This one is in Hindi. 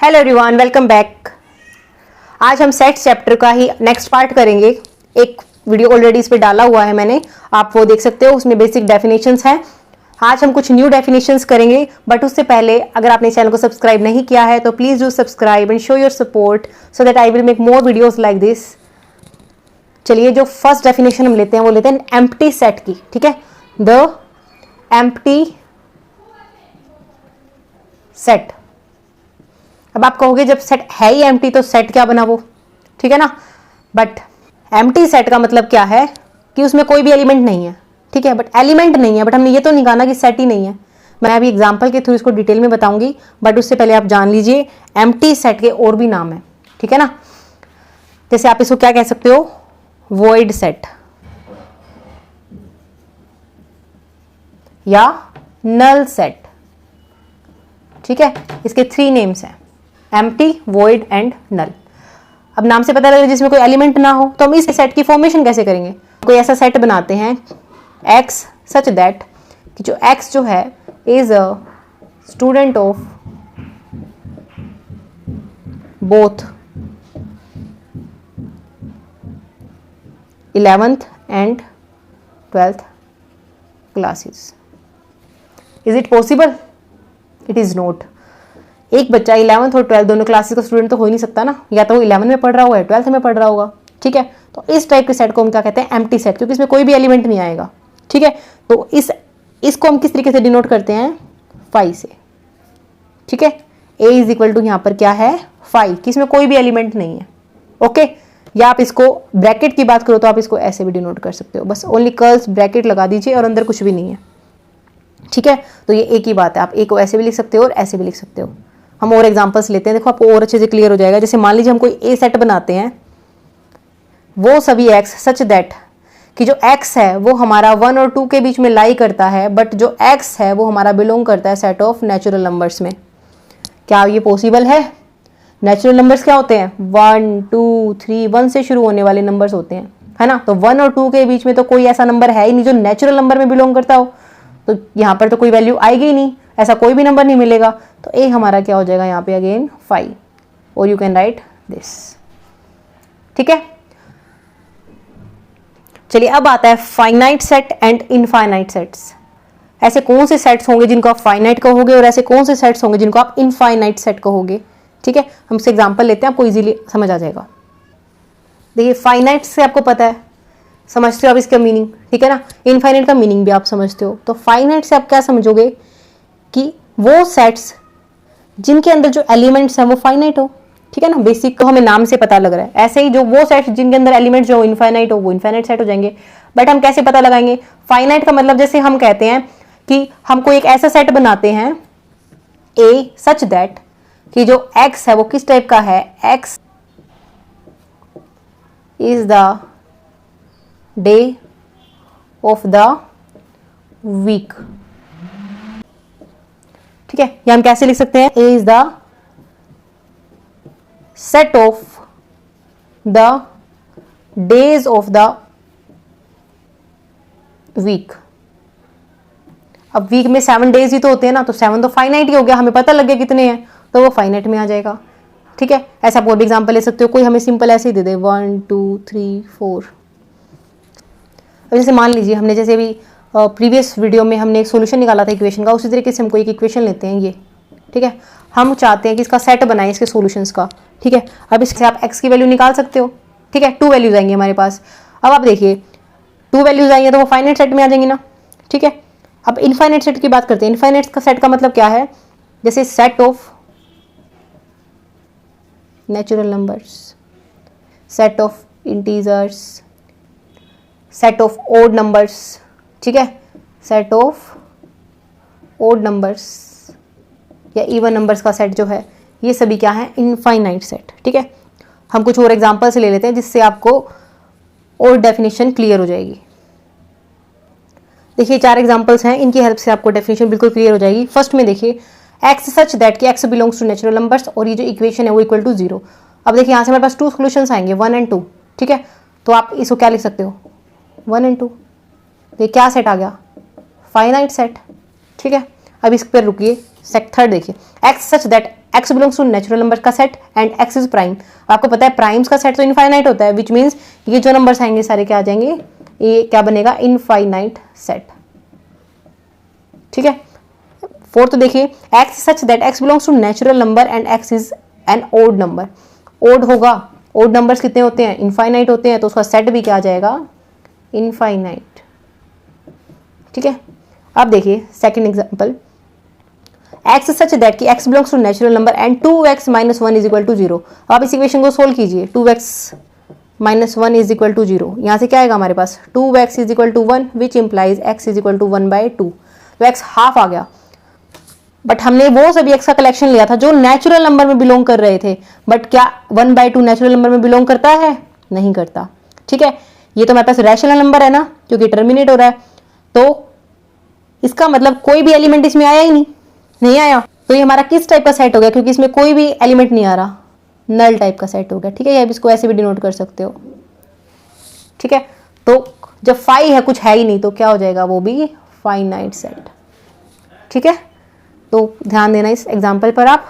Hello everyone, welcome back. आज हम सेट चैप्टर का ही नेक्स्ट पार्ट करेंगे। एक वीडियो ऑलरेडी इस पे डाला हुआ है मैंने, आप वो देख सकते हो। उसमें बेसिक डेफिनेशंस हैं। आज हम कुछ न्यू डेफिनेशंस करेंगे, बट उससे पहले अगर आपने चैनल को सब्सक्राइब नहीं किया है तो please do subscribe and show your support so that I will make more videos like this. चलिए, जो फर्स्ट डेफिनेशन हम लेते हैं वो लेते हैं एम्प्टी सेट की। ठीक है, द एम्प्टी सेट। अब आप कहोगे जब सेट है ही एम्प्टी तो सेट क्या बना वो, ठीक है ना। बट एम्प्टी सेट का मतलब क्या है कि उसमें कोई भी एलिमेंट नहीं है। ठीक है, बट एलिमेंट नहीं है, बट हमने ये तो नहीं कहा ना कि सेट ही नहीं है। मैं अभी एग्जांपल के थ्रू इसको डिटेल में बताऊंगी, बट उससे पहले आप जान लीजिए एम्प्टी सेट के और भी नाम है। ठीक है ना, जैसे आप इसको क्या कह सकते हो, वॉइड सेट या नल सेट। ठीक है, इसके 3 नेम्स हैं, एम्प्टी, वॉइड एंड नल। अब नाम से पता लगे जिसमें कोई एलिमेंट ना हो, तो हम इस सेट की फॉर्मेशन कैसे करेंगे। कोई ऐसा सेट बनाते हैं एक्स सच दैट कि जो एक्स जो है is a student of both 11th and 12th classes. Is it possible? It is not. एक बच्चा 11th और 12th दोनों क्लासेस का स्टूडेंट तो हो ही नहीं सकता ना, या तो वो 11 में पढ़ रहा होगा या 12th में पढ़ रहा होगा। ठीक है, तो इस टाइप के सेट को हम क्या कहते हैं, एम्प्टी सेट, क्योंकि इसमें कोई भी एलिमेंट नहीं आएगा। ठीक है, तो इसको हम किस तरीके से डिनोट करते हैं, 5 से। ठीक है, ए इज इक्वल टू यहाँ पर क्या है 5, कि इसमें कोई भी एलिमेंट नहीं है। ओके, या आप इसको ब्रैकेट की बात करो तो आप इसको ऐसे भी डिनोट कर सकते हो, बस ओनली कर्ल्स ब्रैकेट लगा दीजिए और अंदर कुछ भी नहीं है। ठीक है, तो ये एक ही बात है, आप ए को ऐसे भी लिख सकते हो और ऐसे भी लिख सकते हो। हम और एग्जांपल्स लेते हैं, देखो आपको और अच्छे से क्लियर हो जाएगा। जैसे मान लीजिए हम कोई ए सेट बनाते हैं, वो सभी एक्स सच दैट कि जो एक्स है वो हमारा 1 और 2 के बीच में लाई करता है, बट जो एक्स है वो हमारा बिलोंग करता है सेट ऑफ नेचुरल नंबर्स में। क्या ये पॉसिबल है? नेचुरल नंबर्स क्या होते हैं, 1 2 3, 1 से शुरू होने वाले नंबर्स होते हैं, है ना। तो 1 और 2 के बीच में तो कोई ऐसा नंबर है ही नहीं जो नेचुरल नंबर में बिलोंग करता हो, तो यहाँ पर तो कोई वैल्यू आएगी ही नहीं, ऐसा कोई भी नंबर नहीं मिलेगा। तो ए हमारा क्या हो जाएगा यहाँ पे अगेन 5, और यू कैन राइट दिस। ठीक है, चलिए अब आता है finite set and infinite sets. ऐसे कौन से सेट्स होंगे जिनको आप फाइनाइट कहोगे और ऐसे कौन से सेट्स होंगे जिनको आप इनफाइनाइट सेट कहोगे। ठीक है, हम इससे एग्जांपल लेते हैं, आपको इजीली समझ आ जाएगा। देखिए, फाइनाइट से आपको पता है, समझते हो आप इसका मीनिंग, ठीक है ना। इनफाइनाइट का मीनिंग भी आप समझते हो, तो फाइनाइट से आप क्या समझोगे कि वो सेट्स जिनके अंदर जो एलिमेंट्स हैं वो फाइनाइट हो। ठीक है ना, बेसिक तो हमें नाम से पता लग रहा है। ऐसे ही जो वो सेट्स जिनके अंदर एलिमेंट्स जो इनफाइनाइट हो वो इनफाइनाइट सेट हो जाएंगे। बट हम कैसे पता लगाएंगे फाइनाइट का मतलब, जैसे हम कहते हैं कि हम कोई एक ऐसा सेट बनाते हैं ए सच दैट कि जो एक्स है वो किस टाइप का है, X is the day of the week. ठीक है, या हम कैसे लिख सकते हैं, A is the set of the days of the week. अब वीक में 7 डेज ही तो होते हैं ना, तो 7 तो फाइनाइट ही हो गया, हमें पता लग गया कितने हैं, तो वो फाइनाइट में आ जाएगा। ठीक है, ऐसा आप और भी एग्जाम्पल ले सकते हो, कोई हमें सिंपल ऐसे ही दे दे 1 2 3 4। अब जैसे मान लीजिए हमने जैसे भी प्रीवियस वीडियो में हमने एक सोल्यूशन निकाला था इक्वेशन का, उसी तरीके से हम कोई एक इक्वेशन लेते हैं ये। ठीक है, हम चाहते हैं कि इसका सेट बनाएं इसके सॉल्यूशंस का। ठीक है, अब इससे आप x की वैल्यू निकाल सकते हो। ठीक है, 2 वैल्यूज आएंगी हमारे पास। अब आप देखिए 2 वैल्यूज आएंगे तो वो फाइनाइट सेट में आ जाएंगी ना। ठीक है, अब इनफाइनाइट सेट की बात करते हैं। इनफाइनाइट का सेट का मतलब क्या है, जैसे set of natural numbers, set of integers, set of odd numbers. ठीक है, सेट ऑफ ओड नंबर्स या इवन नंबर्स का सेट जो है, ये सभी क्या है, इनफाइनाइट सेट। ठीक है, हम कुछ और एग्जांपल से ले लेते हैं जिससे आपको और डेफिनेशन क्लियर हो जाएगी। देखिए 4 एग्जांपल्स हैं, इनकी हेल्प से आपको डेफिनेशन बिल्कुल क्लियर हो जाएगी। फर्स्ट में देखिए, एक्स सच दैट कि x belongs to natural numbers, और ये जो इक्वेशन है वो इक्वल टू 0। अब देखिए यहाँ से हमारे पास 2 सोल्यूशंस आएंगे, 1 एंड 2। ठीक है, तो आप इसको क्या लिख सकते हो, 1 एंड 2। तो ये क्या सेट आ गया, फाइनाइट सेट। ठीक है, अब इस पर रुकिए, थर्ड देखिए, x such that x belongs to natural number का set and x is prime. आपको पता है प्राइम्स का सेट तो इनफाइनाइट होता है, विच मीन्स ये जो नंबर्स आएंगे सारे क्या आ जाएंगे, ये क्या बनेगा, इनफाइनाइट सेट। ठीक है। फोर्थ देखिए, x such that x belongs to natural number and x is an odd number. Odd होगा, ओड नंबर्स कितने होते हैं, इनफाइनाइट होते हैं, तो उसका सेट भी क्या आ जाएगा, इनफाइनाइट। ठीक है। अब देखिए second example, x such that कि x belongs to natural number and 2x minus 1 is equal to 0। आप इस इक्वेशन को सोल्व कीजिए, 2x minus 1 is equal to 0। यहाँ से क्या आएगा हमारे पास, 2x is equal to 1 which implies x is equal to 1/2। तो x हाफ आ गया, बट हमने वो सभी x का कलेक्शन लिया था जो नेचुरल नंबर में बिलोंग कर रहे थे, बट क्या 1/2 नेचुरल नंबर में बिलोंग करता है, नहीं करता। ठीक है। ये तो हमारे पास रैशनल नंबर है ना, क्योंकि टर्मिनेट हो रहा है, तो इसका मतलब कोई भी एलिमेंट इसमें आया ही नहीं आया। तो ये हमारा किस टाइप का सेट हो गया, क्योंकि इसमें कोई भी एलिमेंट नहीं आ रहा, नल टाइप का सेट हो गया। ठीक है, या इसको ऐसे भी डिनोट कर सकते हो। ठीक है। तो जब फाई है, कुछ है ही नहीं, तो क्या हो जाएगा, वो भी फाइनाइट सेट। ठीक है। तो ध्यान देना इस एग्जाम्पल पर आप।